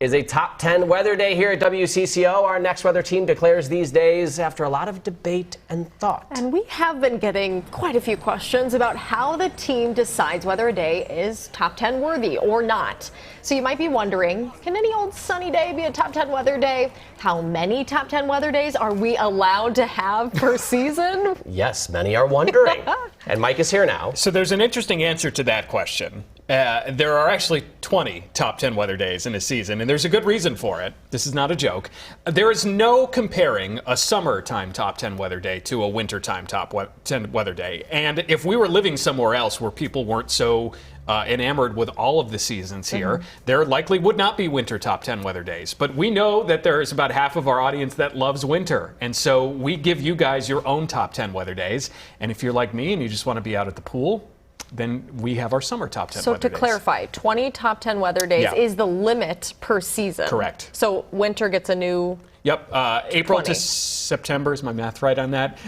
is a top 10 weather day here at WCCO. Our next weather team declares these days after a lot of debate and thought. And we have been getting quite a few questions about how the team decides whether a day is top 10 worthy or not. So you might be wondering, can any old sunny day be a top 10 weather day? How many top 10 weather days are we allowed to have per season? Yes, many are wondering. And Mike is here now. So there's an interesting answer to that question. There are actually 20 top 10 weather days in a season, and there's a good reason for it. This is not a joke. There is no comparing a summertime top 10 weather day to a wintertime top 10 weather day. And if we were living somewhere else where people weren't so enamored with all of the seasons here, there likely would not be winter top 10 weather days. But we know that there is about half of our audience that loves winter. And so we give you guys your own top 10 weather days. And if you're like me and you just want to be out at the pool, then we have our summer top 10 weather days. So to clarify, 20 top 10 weather days is the limit per season. Correct. So winter gets a new... Yep, April to September, is my math right on that?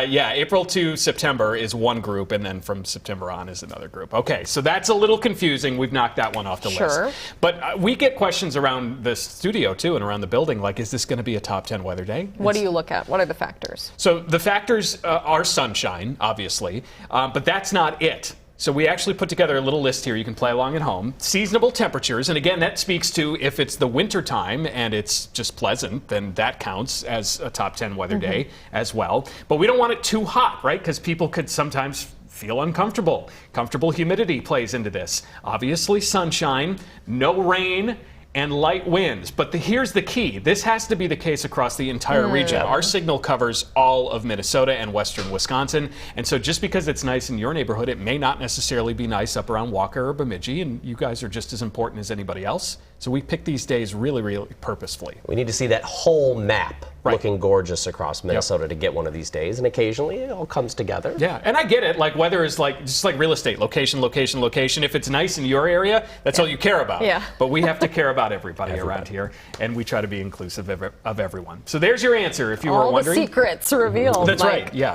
Yeah, April to September is one group, and then from September on is another group. Okay, so that's a little confusing. We've knocked that one off the list. But we get questions around the studio, too, and around the building, like, is this going to be a top 10 weather day? What do you look at? What are the factors? So the factors are sunshine, obviously, but that's not it. So we actually put together a little list here you can play along at home. Seasonable temperatures, and again, that speaks to if it's the winter time and it's just pleasant, then that counts as a top 10 weather day as well. But we don't want it too hot, right? Because people could sometimes feel uncomfortable. Comfortable humidity plays into this. Obviously, sunshine, no rain, and light winds. But here's the key. This has to be the case across the entire region. Our signal covers all of Minnesota and western Wisconsin. And so just because it's nice in your neighborhood, it may not necessarily be nice up around Walker or Bemidji. And you guys are just as important as anybody else. So we picked these days really, really purposefully. We need to see that whole map looking gorgeous across Minnesota to get one of these days. And occasionally it all comes together. Yeah, and I get it. Like weather is like just like real estate. Location, location, location. If it's nice in your area, that's all you care about. Yeah. But we have to care about everybody around here. And we try to be inclusive of everyone. So there's your answer if you were wondering. All the secrets revealed. That's right, yeah.